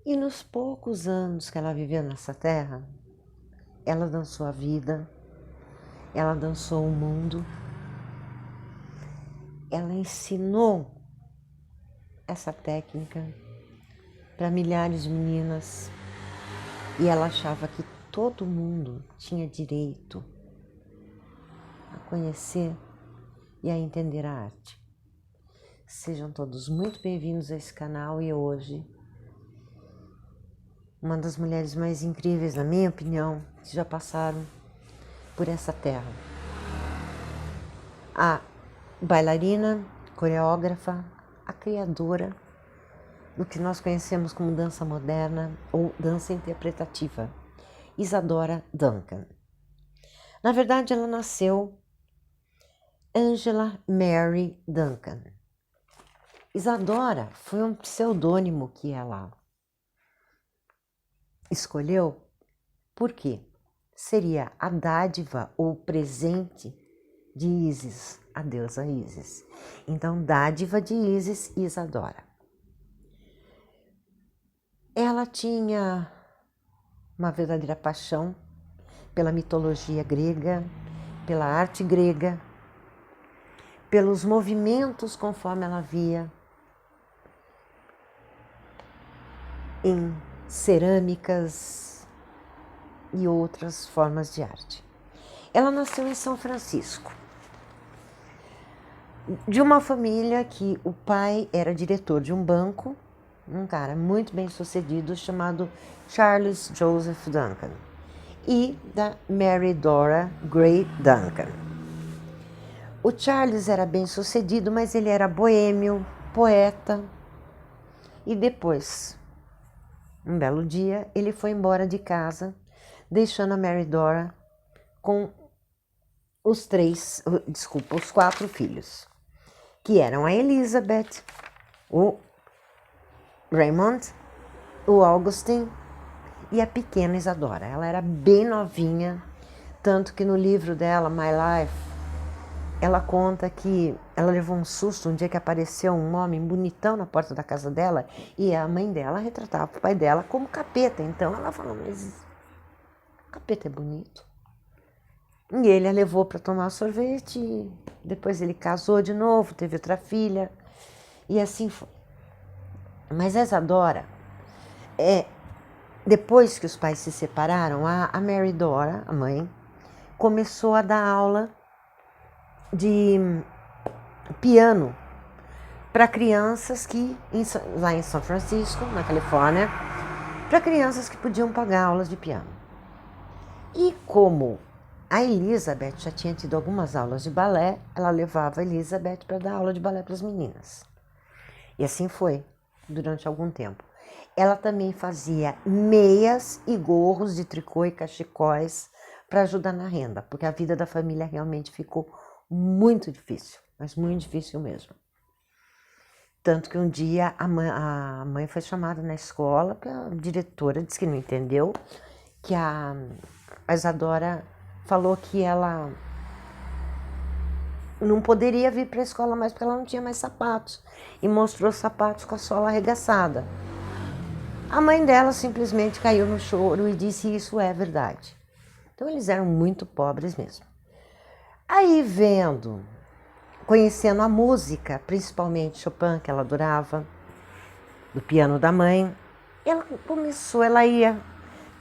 E nos poucos anos que ela viveu nessa terra, ela dançou a vida, ela dançou o mundo, ela ensinou essa técnica para milhares de meninas e ela achava que todo mundo tinha direito a conhecer e a entender a arte. Sejam todos muito bem-vindos a esse canal e hoje uma das mulheres mais incríveis, na minha opinião, que já passaram por essa terra. A bailarina, coreógrafa, a criadora do que nós conhecemos como dança moderna ou dança interpretativa, Isadora Duncan. Na verdade, ela nasceu Angela Mary Duncan. Isadora foi um pseudônimo que ela escolheu porque seria a dádiva ou presente de Ísis, a deusa Ísis. Então, dádiva de Ísis, Isadora. Ela tinha uma verdadeira paixão pela mitologia grega, pela arte grega, pelos movimentos conforme ela via em cerâmicas e outras formas de arte. Ela nasceu em São Francisco, de uma família que o pai era diretor de um banco, um cara muito bem sucedido chamado Charles Joseph Duncan, e da Mary Dora Gray Duncan. O Charles era bem sucedido, mas ele era boêmio, poeta, e depois, um belo dia, ele foi embora de casa, deixando a Mary Dora com os quatro filhos, que eram a Elizabeth, o Raymond, o Augustine e a pequena Isadora. Ela era bem novinha, tanto que no livro dela, My Life, ela conta que ela levou um susto um dia que apareceu um homem bonitão na porta da casa dela e a mãe dela retratava o pai dela como capeta. Então ela falou, mas capeta é bonito. E ele a levou para tomar sorvete, depois ele casou de novo, teve outra filha e assim foi. Mas a Isadora, depois que os pais se separaram, a Mary Dora, a mãe, começou a dar aula de piano para crianças que, lá em São Francisco, na Califórnia, para crianças que podiam pagar aulas de piano. E como a Elizabeth já tinha tido algumas aulas de balé, ela levava a Elizabeth para dar aula de balé para as meninas. E assim foi, durante algum tempo. Ela também fazia meias e gorros de tricô e cachecóis para ajudar na renda, porque a vida da família realmente ficou muito difícil, mas muito difícil mesmo. Tanto que um dia a mãe foi chamada na escola, porque a diretora disse que não entendeu, que a Isadora falou que ela não poderia vir para a escola mais porque ela não tinha mais sapatos, e mostrou os sapatos com a sola arregaçada. A mãe dela simplesmente caiu no choro e disse isso é verdade. Então eles eram muito pobres mesmo. Aí conhecendo a música, principalmente Chopin, que ela adorava, do piano da mãe, ela ia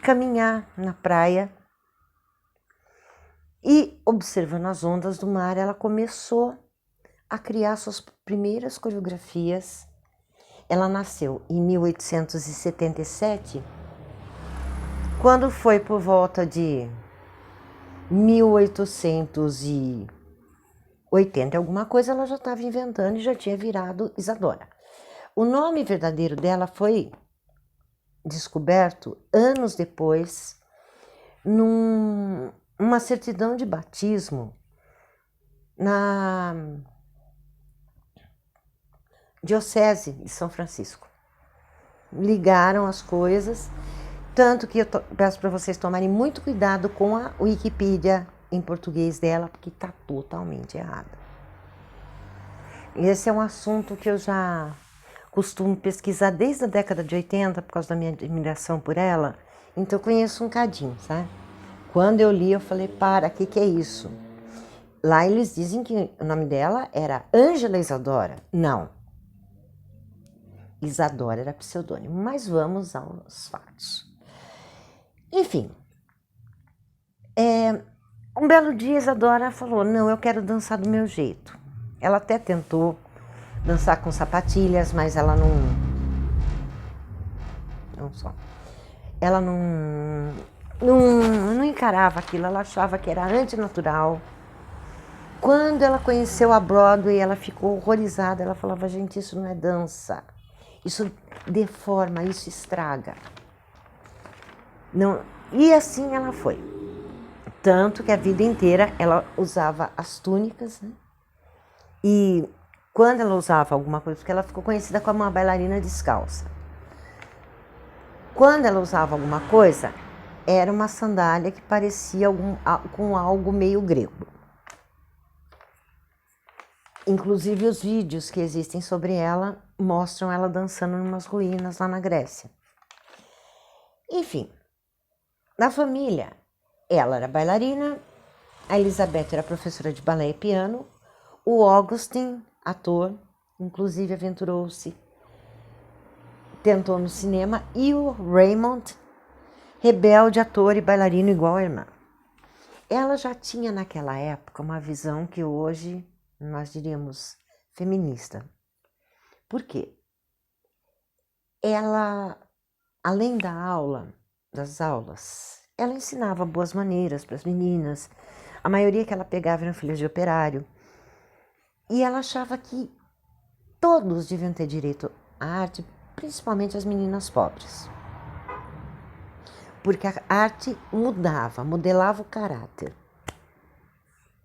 caminhar na praia e, observando as ondas do mar, ela começou a criar suas primeiras coreografias. Ela nasceu em 1877, quando foi por volta de 1880 alguma coisa, ela já estava inventando e já tinha virado Isadora. O nome verdadeiro dela foi descoberto anos depois numa certidão de batismo na Diocese de São Francisco. Ligaram as coisas, tanto que eu peço para vocês tomarem muito cuidado com a Wikipedia em português dela, porque está totalmente errada. Esse é um assunto que eu já costumo pesquisar desde a década de 80 por causa da minha admiração por ela, então eu conheço um cadinho, sabe? Quando eu li, eu falei, o que é isso? Lá eles dizem que o nome dela era Ângela Isadora. Não. Isadora era pseudônimo, mas vamos aos fatos. Enfim, um belo dia Isadora falou, não, eu quero dançar do meu jeito. Ela até tentou dançar com sapatilhas, mas ela ela não encarava aquilo, ela achava que era antinatural. Quando ela conheceu a Broadway, ela ficou horrorizada, ela falava, gente, isso não é dança, isso deforma, isso estraga. Não, e assim ela foi. Tanto que a vida inteira ela usava as túnicas, né? E quando ela usava alguma coisa, porque ela ficou conhecida como uma bailarina descalça. Quando ela usava alguma coisa, era uma sandália que parecia com algo meio grego. Inclusive os vídeos que existem sobre ela mostram ela dançando em umas ruínas lá na Grécia. Enfim, na família, ela era bailarina, a Elizabeth era professora de balé e piano, o Augustin, ator, inclusive aventurou-se, tentou no cinema, e o Raymond, rebelde, ator e bailarino igual a irmã. Ela já tinha naquela época uma visão que hoje nós diríamos feminista. Por quê? Ela, além das aulas, ela ensinava boas maneiras para as meninas. A maioria que ela pegava eram filhas de operário. E ela achava que todos deviam ter direito à arte, principalmente as meninas pobres. Porque a arte modelava o caráter.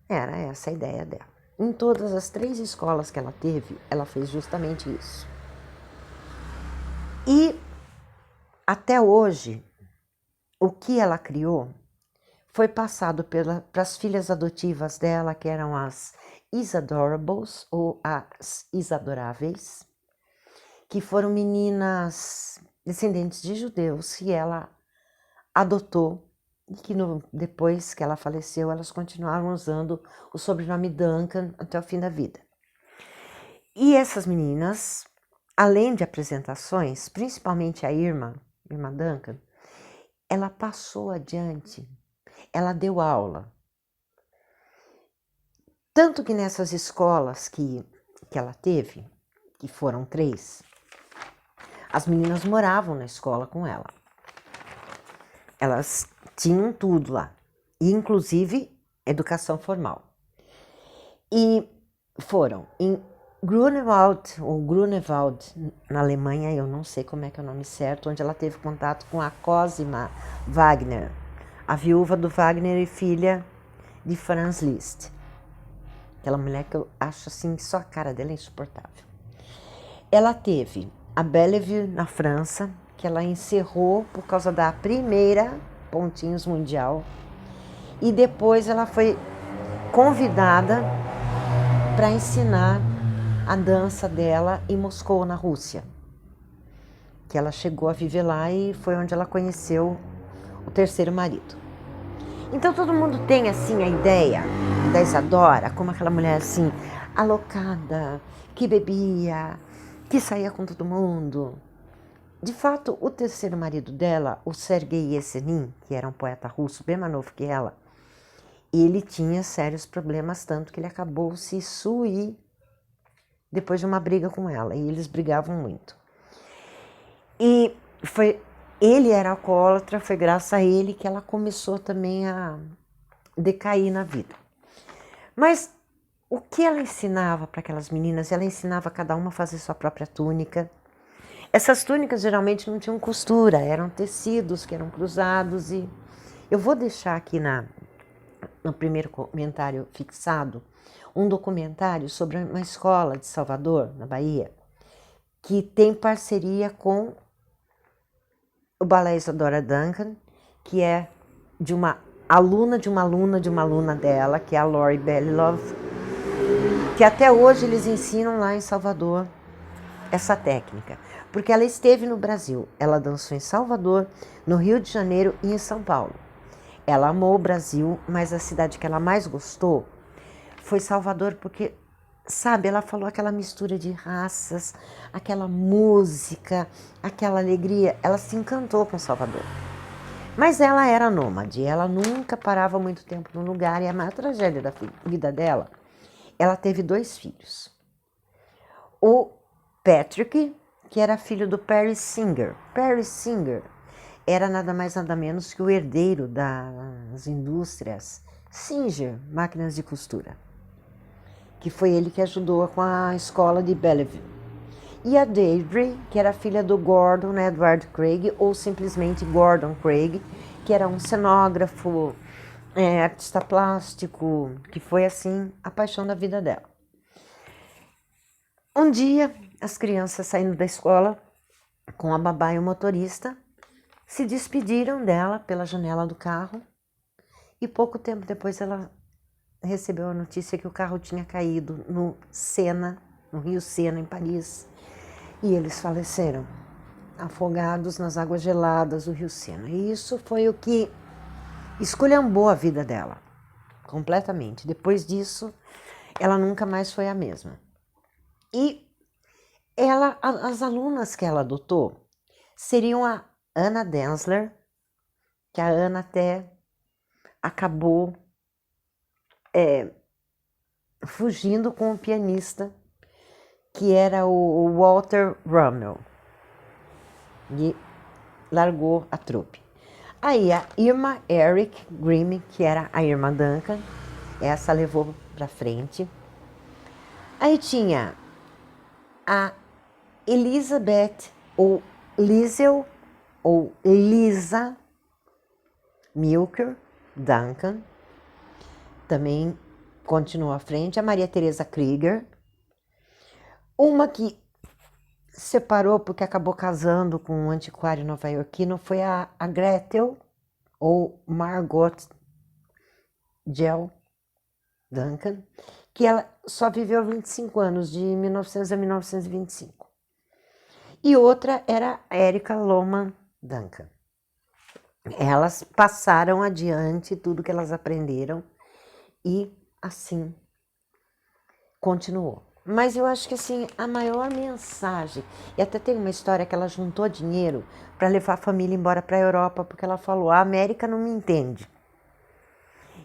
Era essa a ideia dela. Em todas as 3 escolas que ela teve, ela fez justamente isso. E até hoje, o que ela criou foi passado para as filhas adotivas dela, que eram as Isadorables, ou as Isadoráveis, que foram meninas descendentes de judeus que ela adotou e que depois que ela faleceu, elas continuaram usando o sobrenome Duncan até o fim da vida. E essas meninas, além de apresentações, principalmente a Irma Duncan, ela passou adiante, ela deu aula. Tanto que nessas escolas que ela teve, que foram 3, as meninas moravam na escola com ela. Elas tinham tudo lá, inclusive educação formal. E foram em Grunewald, ou Grunewald, na Alemanha, eu não sei como é que é o nome certo, onde ela teve contato com a Cosima Wagner, a viúva do Wagner e filha de Franz Liszt. Aquela mulher que eu acho assim, só a cara dela é insuportável. Ela teve a Bellevue, na França, que ela encerrou por causa da primeira Pontinhos Mundial. E depois ela foi convidada para ensinar a dança dela em Moscou, na Rússia. Que ela chegou a viver lá e foi onde ela conheceu o terceiro marido. Então todo mundo tem assim a ideia da Isadora como aquela mulher assim, alocada, que bebia, que saía com todo mundo. De fato, o terceiro marido dela, o Sergei Yesenin, que era um poeta russo bem mais novo que ela, ele tinha sérios problemas, tanto que ele acabou se suicidando depois de uma briga com ela, e eles brigavam muito. E ele era alcoólatra, foi graças a ele que ela começou também a decair na vida. Mas o que ela ensinava para aquelas meninas? Ela ensinava cada uma a fazer sua própria túnica. Essas túnicas geralmente não tinham costura, eram tecidos que eram cruzados. E eu vou deixar aqui no primeiro comentário fixado um documentário sobre uma escola de Salvador, na Bahia, que tem parceria com o Balé Isadora Duncan, que é de uma aluna dela, que é a Lori Belilove, que até hoje eles ensinam lá em Salvador essa técnica, porque ela esteve no Brasil, ela dançou em Salvador, no Rio de Janeiro e em São Paulo. Ela amou o Brasil, mas a cidade que ela mais gostou foi Salvador, porque, sabe, ela falou aquela mistura de raças, aquela música, aquela alegria, ela se encantou com Salvador. Mas ela era nômade, ela nunca parava muito tempo no lugar, e a maior tragédia da vida dela, ela teve 2 filhos. O Patrick, que era filho do Perry Singer. Perry Singer era nada mais nada menos que o herdeiro das indústrias Singer, máquinas de costura, que foi ele que ajudou com a escola de Belleville. E a Deirdre, que era filha do Gordon Edward Craig, ou simplesmente Gordon Craig, que era um cenógrafo, artista plástico, que foi assim a paixão da vida dela. Um dia, as crianças saindo da escola com a babá e o motorista se despediram dela pela janela do carro, e pouco tempo depois ela recebeu a notícia que o carro tinha caído no Sena, no rio Sena, em Paris, e eles faleceram, afogados nas águas geladas do rio Sena. E isso foi o que esculhambou a vida dela, completamente. Depois disso, ela nunca mais foi a mesma. E ela, as alunas que ela adotou seriam a Anna Densler, que a Anna até acabou fugindo com o pianista, que era o Walter Rummel, e largou a trupe. Aí a Irma Eric Grimm, que era a irmã Duncan, essa levou para frente. Aí tinha a Elizabeth, ou Liesel, ou Lisa Milker Duncan, também continuou à frente. A Maria Teresa Krieger, uma que separou porque acabou casando com um antiquário nova-iorquino, foi a Gretel, ou Margot Gell Duncan, que ela só viveu 25 anos, de 1900 a 1925. E outra era a Erica Loman Duncan. Elas passaram adiante tudo que elas aprenderam e assim continuou. Mas eu acho que assim, a maior mensagem, e até tem uma história que ela juntou dinheiro para levar a família embora para a Europa, porque ela falou, a América não me entende.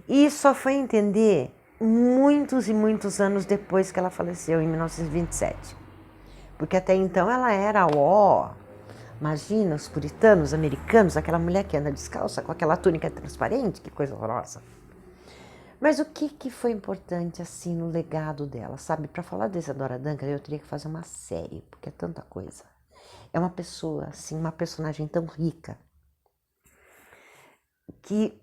E só foi entender muitos e muitos anos depois que ela faleceu, em 1927. Porque até então ela era, imagina, os puritanos americanos, aquela mulher que anda descalça com aquela túnica transparente, que coisa horrorosa. Mas o que foi importante assim no legado dela, sabe? Para falar de Isadora Duncan, eu teria que fazer uma série, porque é tanta coisa. É uma pessoa, assim, uma personagem tão rica, que...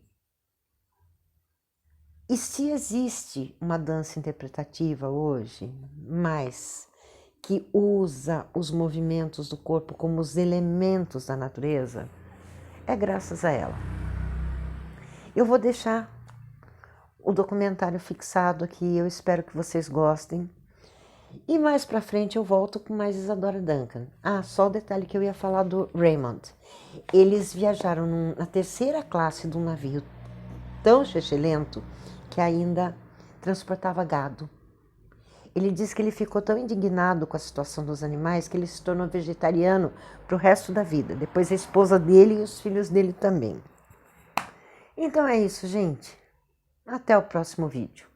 E se existe uma dança interpretativa hoje, mas que usa os movimentos do corpo como os elementos da natureza, é graças a ela. Eu vou deixar o documentário fixado aqui, eu espero que vocês gostem. E mais pra frente eu volto com mais Isadora Duncan. Só o detalhe que eu ia falar do Raymond. Eles viajaram na 3ª classe de um navio tão lento que ainda transportava gado. Ele diz que ele ficou tão indignado com a situação dos animais que ele se tornou vegetariano pro resto da vida. Depois a esposa dele e os filhos dele também. Então é isso, gente. Até o próximo vídeo.